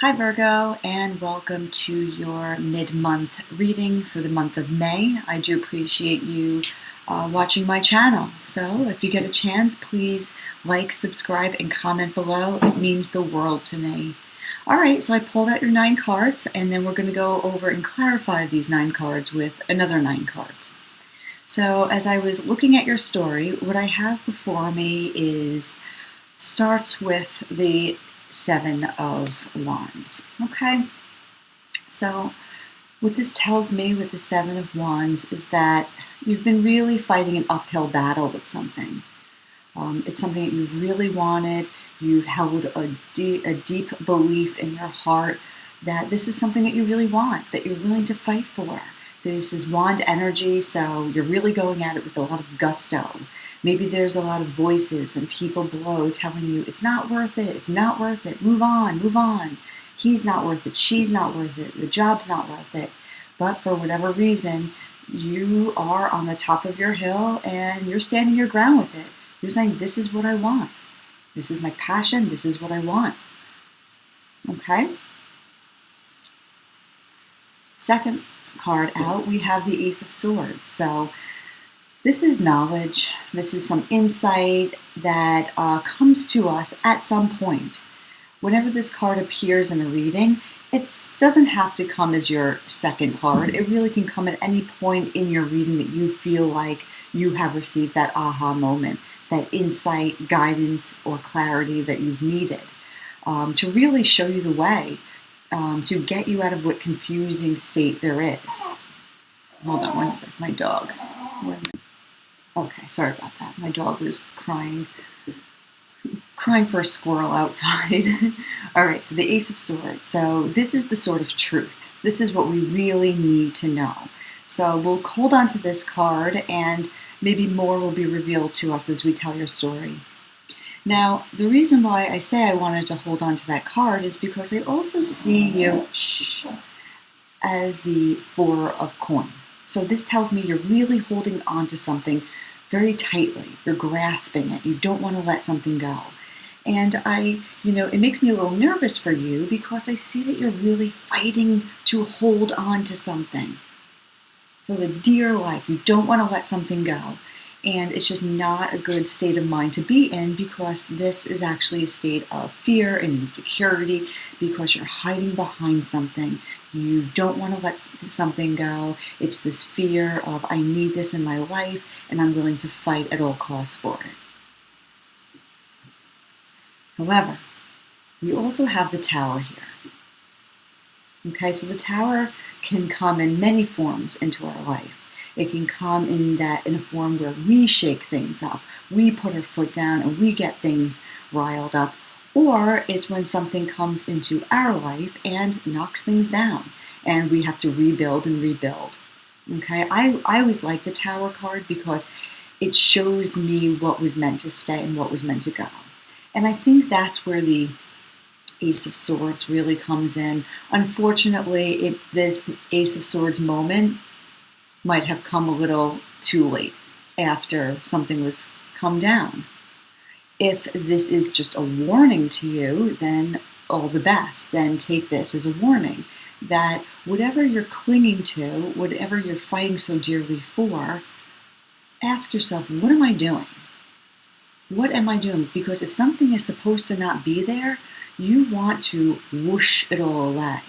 Hi Virgo, and welcome to your mid-month reading for the month of May. I do appreciate you watching my channel. So if you get a chance, please like, subscribe, and comment below. It means the world to me. All right, so I pulled out your 9 cards, and then we're going to go over and clarify these 9 cards with another 9 cards. So as I was looking at your story, what I have before me starts with the 7 of Wands. Okay, so what this tells me with the 7 of Wands is that you've been really fighting an uphill battle with something. It's something that you've really wanted. You've held a deep belief in your heart that this is something that you really want, that you're willing to fight for. This is Wand energy, so you're really going at it with a lot of gusto. Maybe there's a lot of voices and people below telling you, it's not worth it, it's not worth it, move on, move on. He's not worth it, she's not worth it, the job's not worth it. But for whatever reason, you are on the top of your hill and you're standing your ground with it. You're saying, this is what I want. This is my passion, this is what I want. Okay? Second card out, we have the Ace of Swords. So this is knowledge. This is some insight that comes to us at some point. Whenever this card appears in a reading, it doesn't have to come as your second card. It really can come at any point in your reading that you feel like you have received that aha moment, that insight, guidance, or clarity that you've needed to really show you the way, to get you out of what confusing state there is. Hold on one sec, my dog. Okay, sorry about that. My dog was crying for a squirrel outside. All right, so the Ace of Swords. So this is the sword of truth. This is what we really need to know. So we'll hold on to this card and maybe more will be revealed to us as we tell your story. Now, the reason why I say I wanted to hold on to that card is because I also see you as the Four of Coins. So this tells me you're really holding on to something very tightly. You're grasping it. You don't want to let something go. And it makes me a little nervous for you because I see that you're really fighting to hold on to something. For the dear life, you don't want to let something go. And it's just not a good state of mind to be in because this is actually a state of fear and insecurity because you're hiding behind something. You don't want to let something go. It's this fear of, I need this in my life and I'm willing to fight at all costs for it. However, we also have the Tower here. Okay, so the Tower can come in many forms into our life. It can come in a form where we shake things up, we put our foot down and we get things riled up, or it's when something comes into our life and knocks things down and we have to rebuild and rebuild. Okay, I always like the Tower card because it shows me what was meant to stay and what was meant to go. And I think that's where the Ace of Swords really comes in. Unfortunately, this Ace of Swords moment might have come a little too late after something was come down. If this is just a warning to you, then all the best. Then take this as a warning that whatever you're clinging to, whatever you're fighting so dearly for, ask yourself, what am I doing? What am I doing? Because if something is supposed to not be there, you want to whoosh it all away.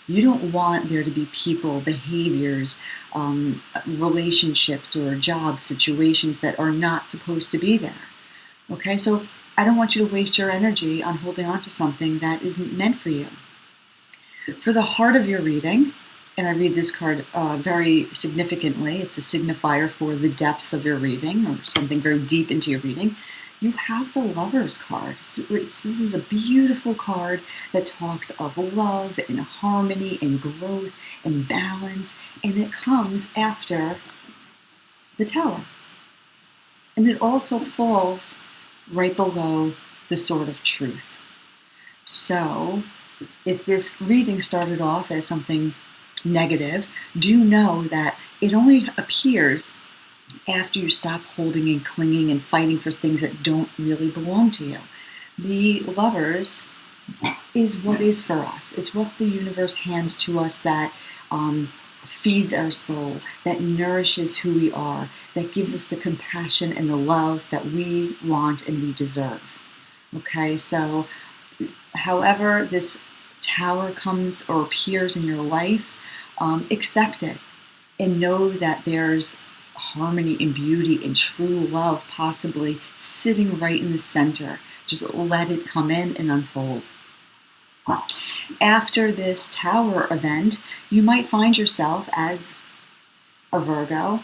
You don't want there to be people, behaviors, relationships, or job situations that are not supposed to be there. Okay, so I don't want you to waste your energy on holding on to something that isn't meant for you. For the heart of your reading, and I read this card very significantly, it's a signifier for the depths of your reading or something very deep into your reading, you have the Lovers card. So this is a beautiful card that talks of love and harmony and growth and balance, and it comes after the Tower. And it also falls right below the Sword of Truth. So if this reading started off as something negative, do know that it only appears after you stop holding and clinging and fighting for things that don't really belong to you. The Lovers is what is for us. It's what the universe hands to us that feeds our soul, that nourishes who we are, that gives us the compassion and the love that we want and we deserve. Okay, so however this tower comes or appears in your life, accept it and know that there's harmony and beauty and true love possibly sitting right in the center. Just let it come in and unfold. After this tower event, you might find yourself as a Virgo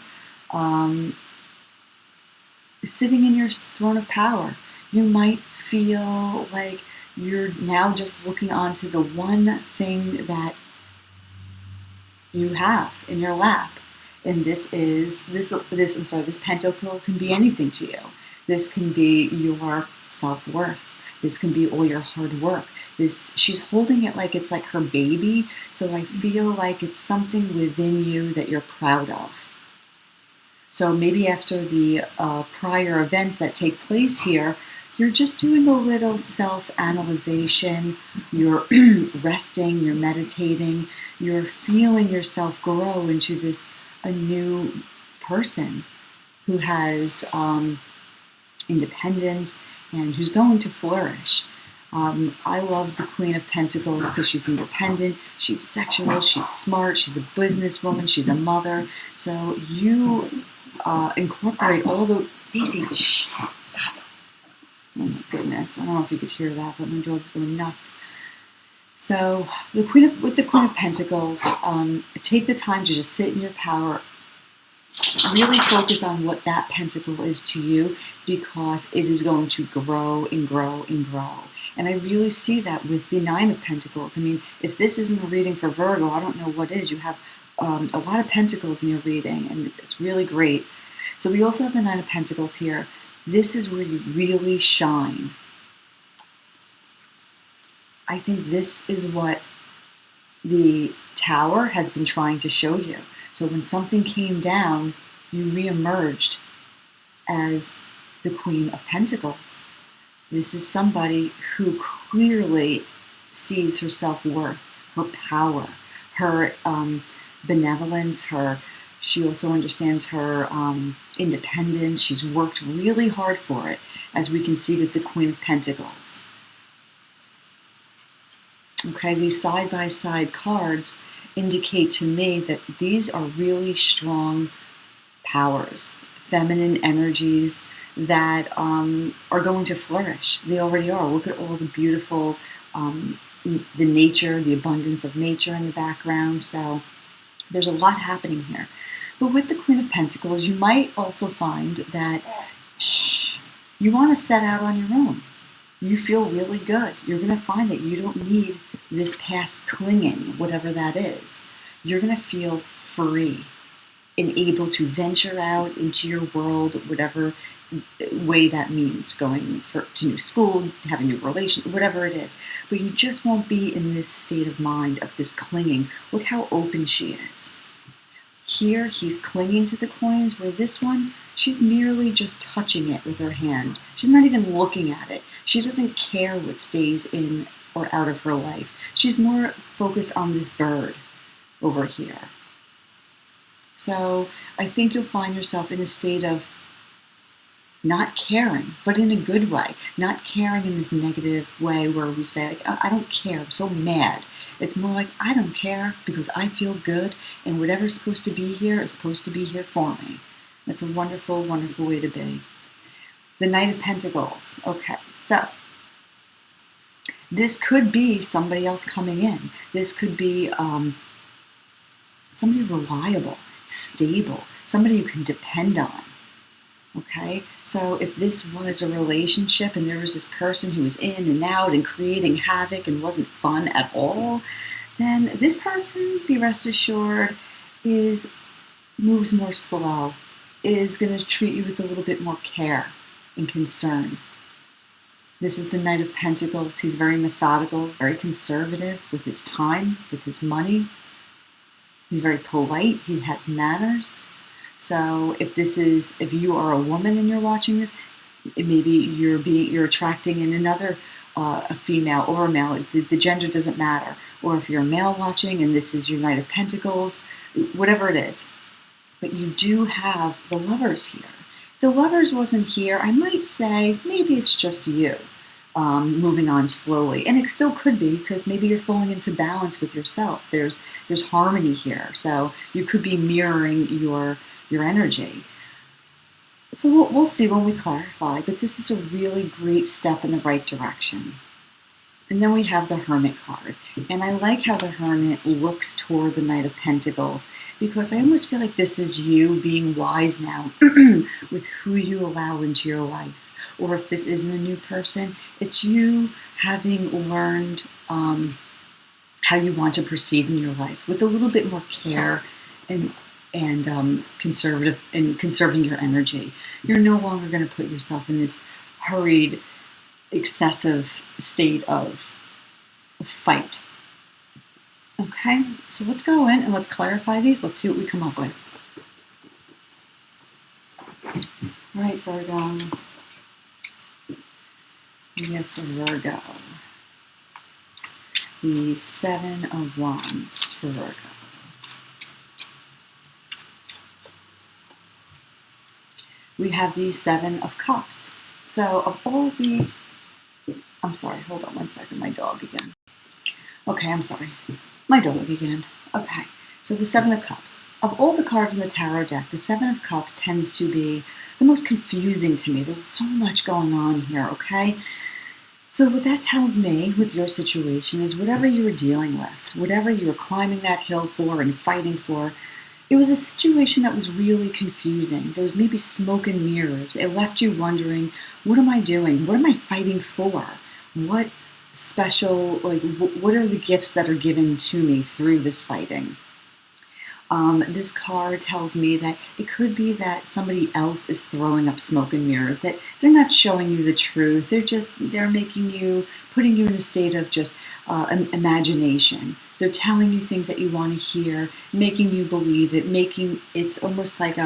sitting in your throne of power. You might feel like you're now just looking onto the one thing that you have in your lap. And this pentacle can be anything to you. This can be your self-worth. This can be all your hard work. She's holding it like it's like her baby, so I feel like it's something within you that you're proud of. So maybe after the prior events that take place here, you're just doing a little self-analyzation, you're resting, you're meditating, you're feeling yourself grow into a new person who has independence and who's going to flourish. I love the Queen of Pentacles because she's independent, she's sexual, she's smart, she's a businesswoman, she's a mother. So you incorporate all the... Daisy, shh, stop. Oh my goodness, I don't know if you could hear that, but my dog's going nuts. So with the Queen of Pentacles, take the time to just sit in your power. Really focus on what that pentacle is to you, because it is going to grow and grow and grow. And I really see that with the Nine of Pentacles. I mean, if this isn't a reading for Virgo, I don't know what is. You have a lot of pentacles in your reading, and it's really great. So we also have the Nine of Pentacles here. This is where you really shine. I think this is what the Tower has been trying to show you. So when something came down, you reemerged as the Queen of Pentacles. This is somebody who clearly sees her self-worth, her power, her benevolence, she also understands her independence. She's worked really hard for it, as we can see with the Queen of Pentacles. Okay, these side-by-side cards indicate to me that these are really strong powers, feminine energies that are going to flourish. They already are. Look at all the beautiful, the nature, the abundance of nature in the background. So there's a lot happening here. But with the Queen of Pentacles, you might also find that you want to set out on your own. You feel really good. You're going to find that you don't need this past clinging, whatever that is. You're going to feel free and able to venture out into your world, whatever way that means, going to new school, having new relations, whatever it is. But you just won't be in this state of mind of this clinging. Look how open she is. Here, he's clinging to the coins, where this one, she's merely just touching it with her hand. She's not even looking at it. She doesn't care what stays in or out of her life. She's more focused on this bird over here. So I think you'll find yourself in a state of not caring, but in a good way. Not caring in this negative way where we say, like, I don't care, I'm so mad. It's more like, I don't care because I feel good, and whatever's supposed to be here is supposed to be here for me. That's a wonderful, wonderful way to be. The Knight of Pentacles. Okay, so this could be somebody else coming in. This could be somebody reliable, stable, somebody you can depend on. Okay, so if this was a relationship and there was this person who was in and out and creating havoc and wasn't fun at all, then this person, be rest assured, moves more slow, is going to treat you with a little bit more care and concern. This is the Knight of Pentacles. He's very methodical, very conservative with his time, with his money. He's very polite. He has manners. So if you are a woman and you're watching this, maybe you're attracting in another a female or a male. The gender doesn't matter. Or if you're a male watching and this is your Knight of Pentacles, whatever it is. But you do have the Lovers here. If the Lovers wasn't here, I might say maybe it's just you moving on slowly. And it still could be, because maybe you're falling into balance with yourself. There's harmony here. So you could be mirroring your energy. So we'll see when we clarify, but this is a really great step in the right direction. And then we have the Hermit card. And I like how the Hermit looks toward the Knight of Pentacles, because I almost feel like this is you being wise now with who you allow into your life. Or if this isn't a new person, it's you having learned how you want to proceed in your life with a little bit more care and conserving your energy. You're no longer going to put yourself in this hurried, excessive state of fight. Okay, so let's go in and let's clarify these. Let's see what we come up with. All right, Virgo. We have for Virgo the Seven of Wands for Virgo. We have the Seven of Cups. So of all the, I'm sorry, hold on one second, my dog again. Okay, I'm sorry, my dog again. Okay, so the Seven of Cups. Of all the cards in the tarot deck, the Seven of Cups tends to be the most confusing to me. There's so much going on here, okay? So what that tells me with your situation is whatever you were dealing with, whatever you were climbing that hill for and fighting for, it was a situation that was really confusing. There was maybe smoke and mirrors. It left you wondering, what am I doing? What am I fighting for? What special, what are the gifts that are given to me through this fighting? This card tells me that it could be that somebody else is throwing up smoke and mirrors, that they're not showing you the truth. They're putting you in a state of just imagination. They're telling you things that you want to hear, making you believe it, it's almost like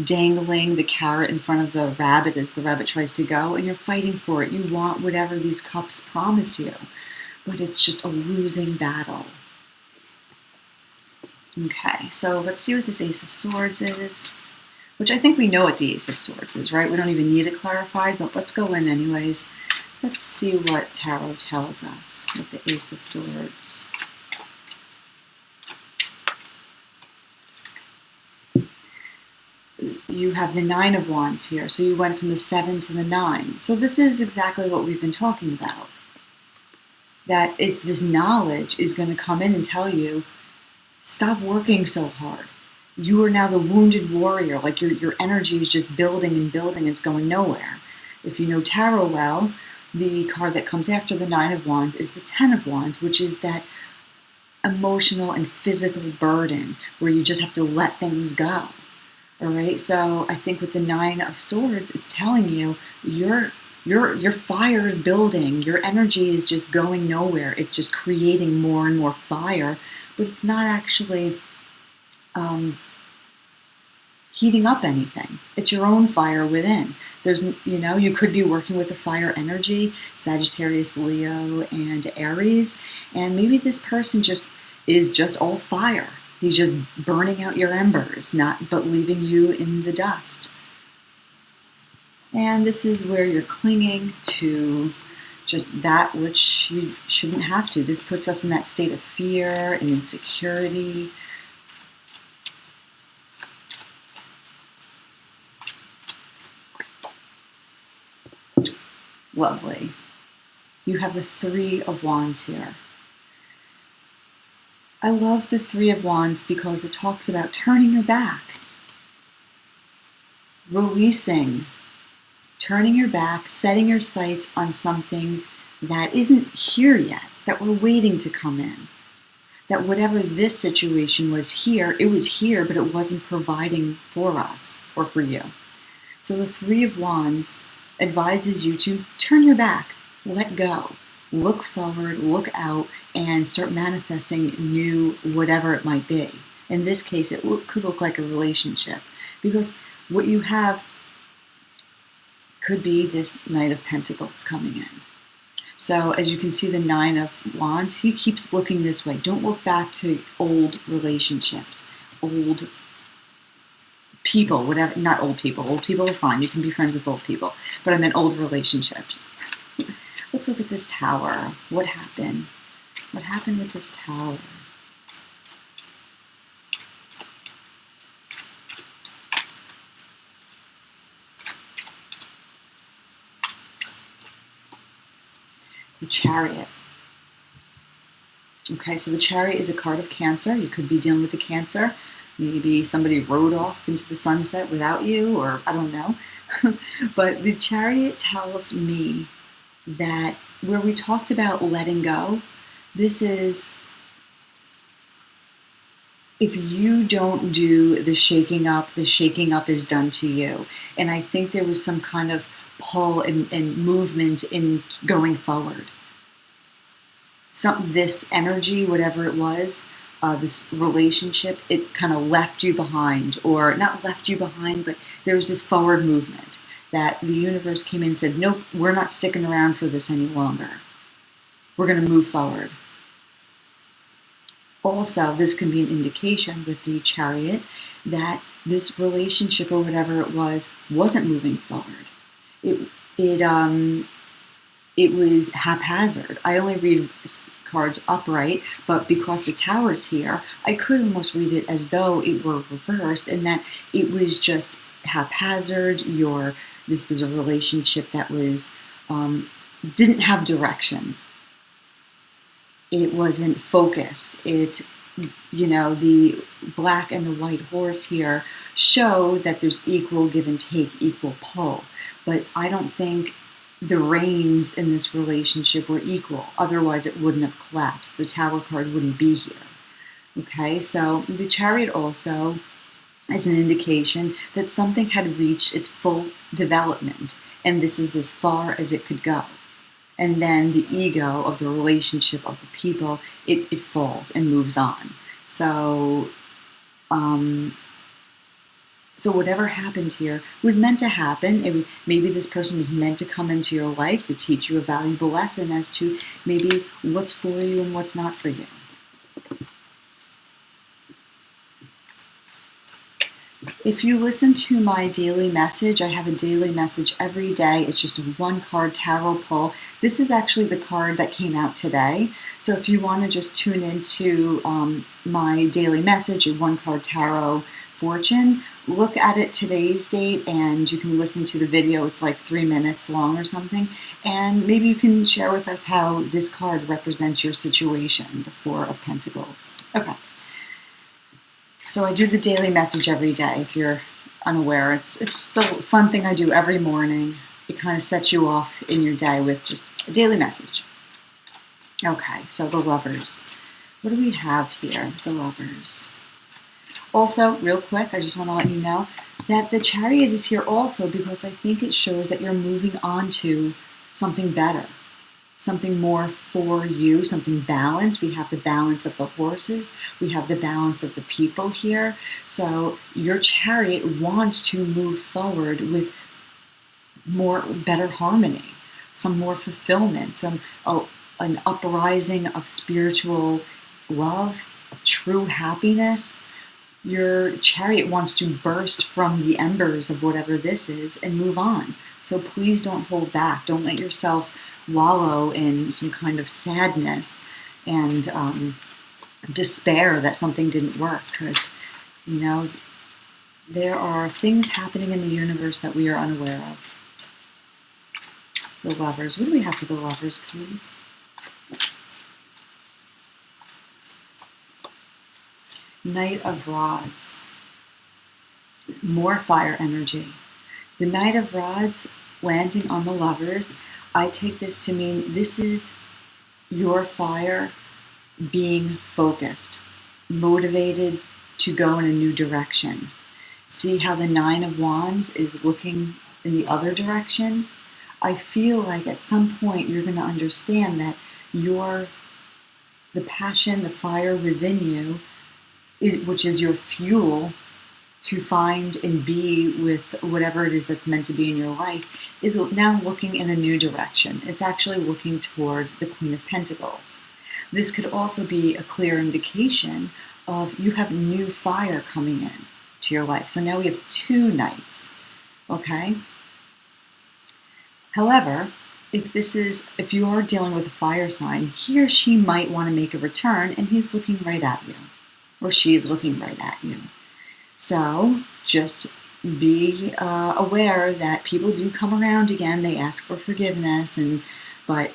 dangling the carrot in front of the rabbit as the rabbit tries to go, and you're fighting for it. You want whatever these cups promise you, but it's just a losing battle. Okay, so let's see what this Ace of Swords is, which I think we know what the Ace of Swords is, right? We don't even need it clarified, but let's go in anyways. Let's see what Tarot tells us with the Ace of Swords. You have the Nine of Wands here, so you went from the 7 to the 9. So this is exactly what we've been talking about. That if this knowledge is going to come in and tell you, stop working so hard. You are now the wounded warrior. Like your energy is just building and building. It's going nowhere. If you know tarot well, the card that comes after the Nine of Wands is the 10 of Wands, which is that emotional and physical burden where you just have to let things go. All right. So I think with the Nine of Swords, it's telling you your fire is building. Your energy is just going nowhere. It's just creating more and more fire. But it's not actually heating up anything. It's your own fire within. You could be working with a fire energy, Sagittarius, Leo, and Aries, and maybe this person is just all fire. He's just burning out your embers, but leaving you in the dust. And this is where you're clinging to just that which you shouldn't have to. This puts us in that state of fear and insecurity. Lovely. You have the Three of Wands here. I love the Three of Wands because it talks about turning your back, releasing, turning your back, setting your sights on something that isn't here yet, that we're waiting to come in. That whatever this situation was here, it was here, but it wasn't providing for us or for you. So the Three of Wands advises you to turn your back, let go, look forward, look out, and start manifesting new whatever it might be. In this case, it could look like a relationship, because what you have could be this Knight of Pentacles coming in. So as you can see, the Nine of Wands, he keeps looking this way. Don't look back to old relationships, old people, whatever, not old people. Old people are fine. You can be friends with old people. But I meant old relationships. Let's look at this Tower. What happened? What happened with this Tower? The Chariot. Okay, so the Chariot is a card of Cancer. You could be dealing with the Cancer. Maybe somebody rode off into the sunset without you, or I don't know. But the Chariot tells me that where we talked about letting go, this is if you don't do the shaking up is done to you. And I think there was some kind of pull and movement in going forward. This energy, whatever it was, this relationship, it kind of left you behind, or not left you behind, but there was this forward movement that the universe came in and said, nope, we're not sticking around for this any longer. We're going to move forward. Also, this can be an indication with the Chariot that this relationship or whatever it was wasn't moving forward. It was haphazard. I only read cards upright, but because the Tower's here, I could almost read it as though it were reversed and that it was just haphazard. This was a relationship that was didn't have direction. It wasn't focused. The black and the white horse here show that there's equal give and take, equal pull. But I don't think the reins in this relationship were equal. Otherwise, it wouldn't have collapsed. The Tower card wouldn't be here. Okay, so the Chariot also is an indication that something had reached its full development, and this is as far as it could go. And then the ego of the relationship of the people, it falls and moves on. So whatever happened here was meant to happen. Maybe this person was meant to come into your life to teach you a valuable lesson as to maybe what's for you and what's not for you. If you listen to my daily message, I have a daily message every day. It's just a one-card tarot pull. This is actually the card that came out today. So if you want to just tune into my daily message, a one-card tarot fortune, look at it today's date and you can listen to the video. It's like 3 minutes long or something. And maybe you can share with us how this card represents your situation, the Four of Pentacles. Okay. So I do the daily message every day. If you're unaware, it's still a fun thing I do every morning. It kind of sets you off in your day with just a daily message. Okay, so the Lovers. What do we have here? The Lovers. Also, real quick, I just want to let you know that the Chariot is here also because I think it shows that you're moving on to something better. Something more for you, something balanced. We have the balance of the horses. We have the balance of the people here. So your Chariot wants to move forward with better harmony, some more fulfillment, an uprising of spiritual love, of true happiness. Your Chariot wants to burst from the embers of whatever this is and move on. So please don't hold back. Don't let yourself wallow in some kind of sadness and despair that something didn't work, because there are things happening in the universe that we are unaware of. The Lovers. What do we have for the Lovers, please? Knight of Rods. More fire energy. The Knight of Rods landing on the Lovers, I take this to mean this is your fire being focused, motivated to go in a new direction. See how the Nine of Wands is looking in the other direction? I feel like at some point you're going to understand that the passion, the fire within you, which is your fuel to find and be with whatever it is that's meant to be in your life is now looking in a new direction. It's actually looking toward the Queen of Pentacles. This could also be a clear indication of you have new fire coming in to your life. So now we have two knights, okay? However, if you are dealing with a fire sign, he or she might want to make a return and he's looking right at you, or she's looking right at you. So just be aware that people do come around again. They ask for forgiveness, but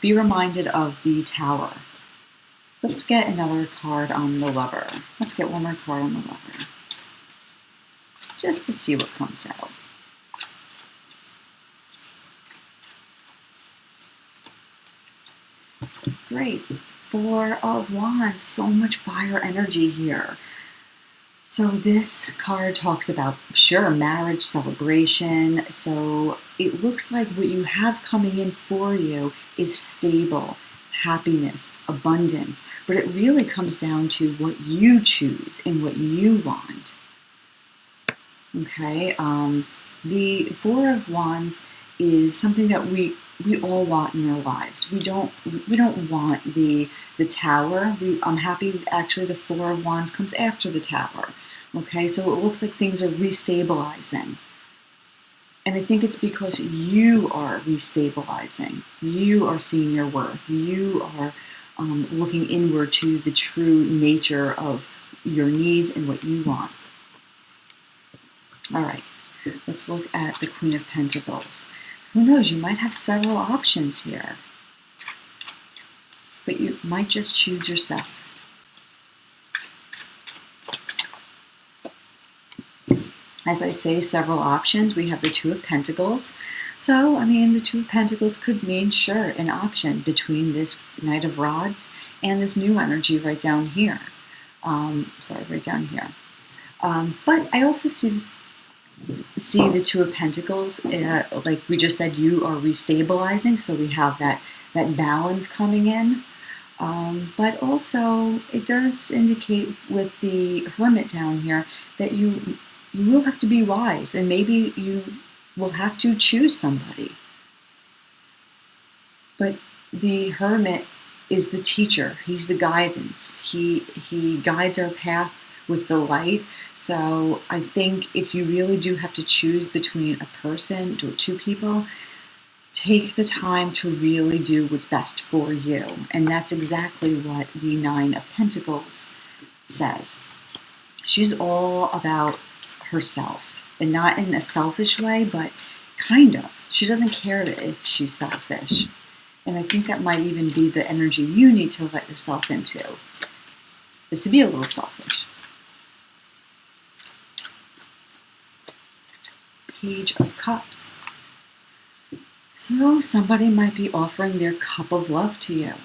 be reminded of the Tower. Let's get another card on the Lover. Let's get one more card on the Lover, just to see what comes out. Great. Four of Wands. So much fire energy here. So this card talks about, sure, marriage, celebration. So it looks like what you have coming in for you is stable, happiness, abundance. But it really comes down to what you choose and what you want. Okay? The Four of Wands is something that we all want in our lives. We don't want the Tower. I'm happy actually the Four of Wands comes after the Tower. Okay, so it looks like things are restabilizing. And I think it's because you are restabilizing. You are seeing your worth. You are looking inward to the true nature of your needs and what you want. All right, let's look at the Queen of Pentacles. Who knows, you might have several options here, but you might just choose yourself. As I say, several options. We have the Two of Pentacles. So, the Two of Pentacles could mean, sure, an option between this Knight of Rods and this new energy right down here. Right down here. But I also see the Two of Pentacles, like we just said, you are restabilizing, so we have that balance coming in. But also, it does indicate with the Hermit down here that you will have to be wise, and maybe you will have to choose somebody. But the Hermit is the teacher. He's the guidance. He guides our path with the light. So I think if you really do have to choose between a person or two people, take the time to really do what's best for you. And that's exactly what the Nine of Pentacles says. She's all about herself, and not in a selfish way, but kind of. She doesn't care if she's selfish. And I think that might even be the energy you need to let yourself into, is to be a little selfish. Page of Cups. So somebody might be offering their cup of love to you.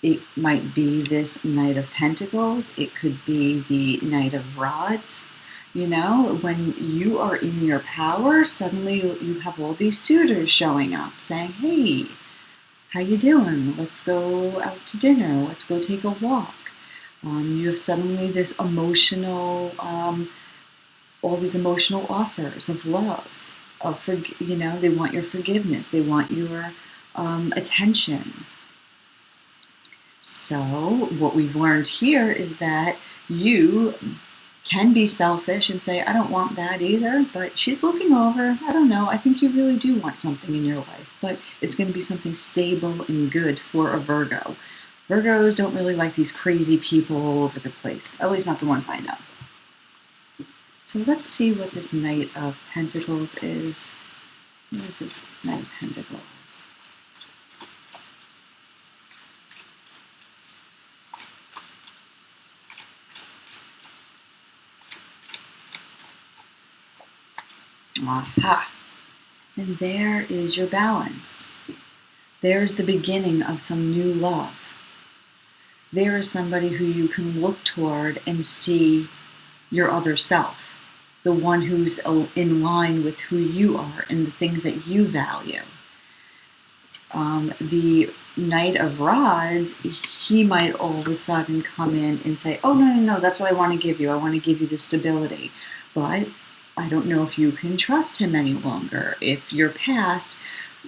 It might be this Knight of Pentacles. It could be the Knight of Rods. When you are in your power, suddenly you have all these suitors showing up saying, hey, how you doing? Let's go out to dinner. Let's go take a walk. You have suddenly this emotional, all these emotional offers of love. They want your forgiveness. They want your attention. So what we've learned here is that you can be selfish and say, I don't want that either, but she's looking over. I don't know. I think you really do want something in your life, but it's going to be something stable and good for a Virgo. Virgos don't really like these crazy people all over the place, at least not the ones I know. So let's see what this Knight of Pentacles is. Where's this Knight of Pentacles? Aha! And there is your balance. There is the beginning of some new love. There is somebody who you can look toward and see your other self, the one who's in line with who you are and the things that you value. The Knight of Rods, he might all of a sudden come in and say, oh, no, that's what I want to give you. I want to give you the stability. But I don't know if you can trust him any longer. If your past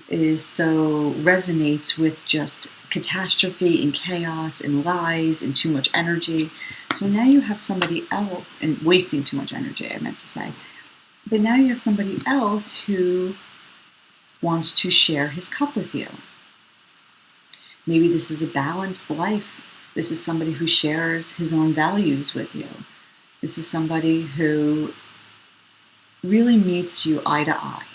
is so resonates with just catastrophe and chaos and lies and too much energy. So now you have somebody else, and wasting too much energy, I meant to say. But now you have somebody else who wants to share his cup with you. Maybe this is a balanced life. This is somebody who shares his own values with you. This is somebody who really meets you eye to eye.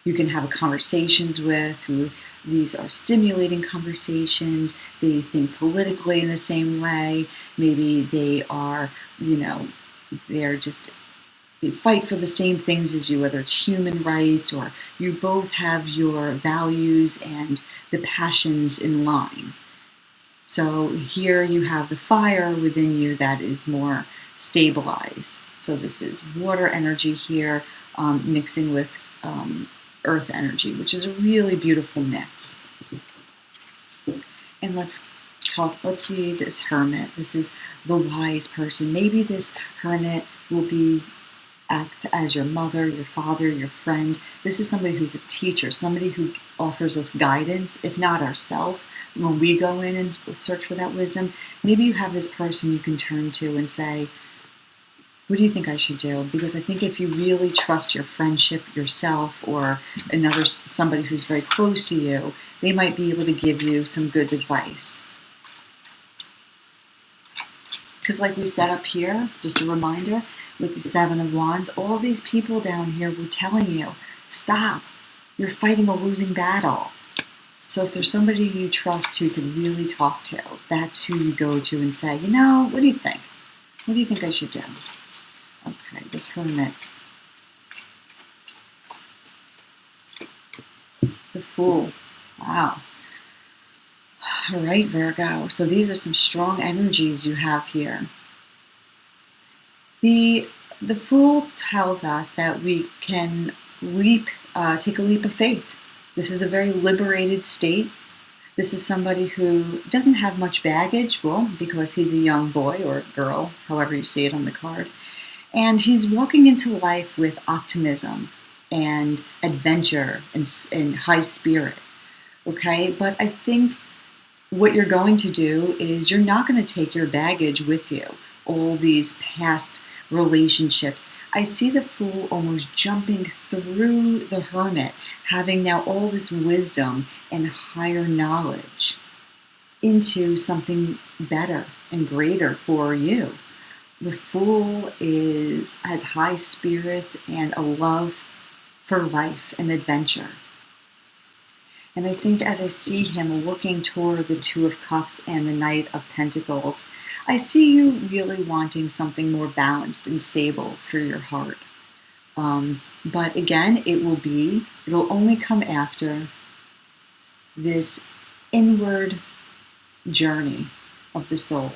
You can have conversations with, who these are stimulating conversations. They think politically in the same way. Maybe they are, they fight for the same things as you, whether it's human rights or you both have your values and the passions in line. So here you have the fire within you that is more stabilized. So this is water energy here mixing with earth energy, which is a really beautiful mix. And let's see this hermit. This is the wise person. Maybe this hermit will act as your mother, your father, your friend. This is somebody who's a teacher, somebody who offers us guidance, if not ourselves, when we go in and search for that wisdom. Maybe you have this person you can turn to and say, what do you think I should do? Because I think if you really trust your friendship yourself or somebody who's very close to you, they might be able to give you some good advice. Because like we said up here, just a reminder, with the Seven of Wands, all these people down here were telling you, stop, you're fighting a losing battle. So if there's somebody you trust who you can really talk to, that's who you go to and say, what do you think? What do you think I should do? Okay, this hermit. The Fool. Wow. All right, Virgo. So these are some strong energies you have here. The Fool tells us that we can take a leap of faith. This is a very liberated state. This is somebody who doesn't have much baggage, well, because he's a young boy or girl, however you see it on the card. And he's walking into life with optimism and adventure and high spirit, okay? But I think what you're going to do is you're not going to take your baggage with you, all these past relationships. I see the Fool almost jumping through the hermit, having now all this wisdom and higher knowledge into something better and greater for you. The Fool has high spirits and a love for life and adventure. And I think as I see him looking toward the Two of Cups and the Knight of Pentacles, I see you really wanting something more balanced and stable for your heart. But again, it'll only come after this inward journey of the soul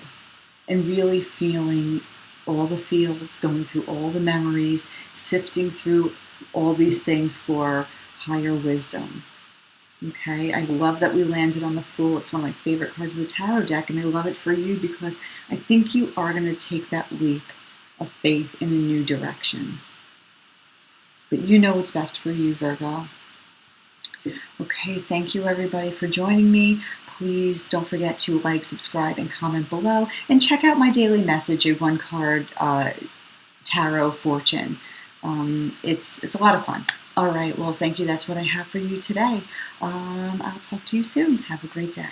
and really feeling all the feels, going through all the memories, sifting through all these things for higher wisdom. Okay, I love that we landed on the Fool. It's one of my favorite cards of the tarot deck, and I love it for you because I think you are going to take that leap of faith in a new direction. But you know what's best for you, Virgo. Okay, thank you everybody for joining me. Please don't forget to like, subscribe, and comment below. And check out my daily message, a one-card tarot fortune. It's a lot of fun. All right, well, thank you. That's what I have for you today. I'll talk to you soon. Have a great day.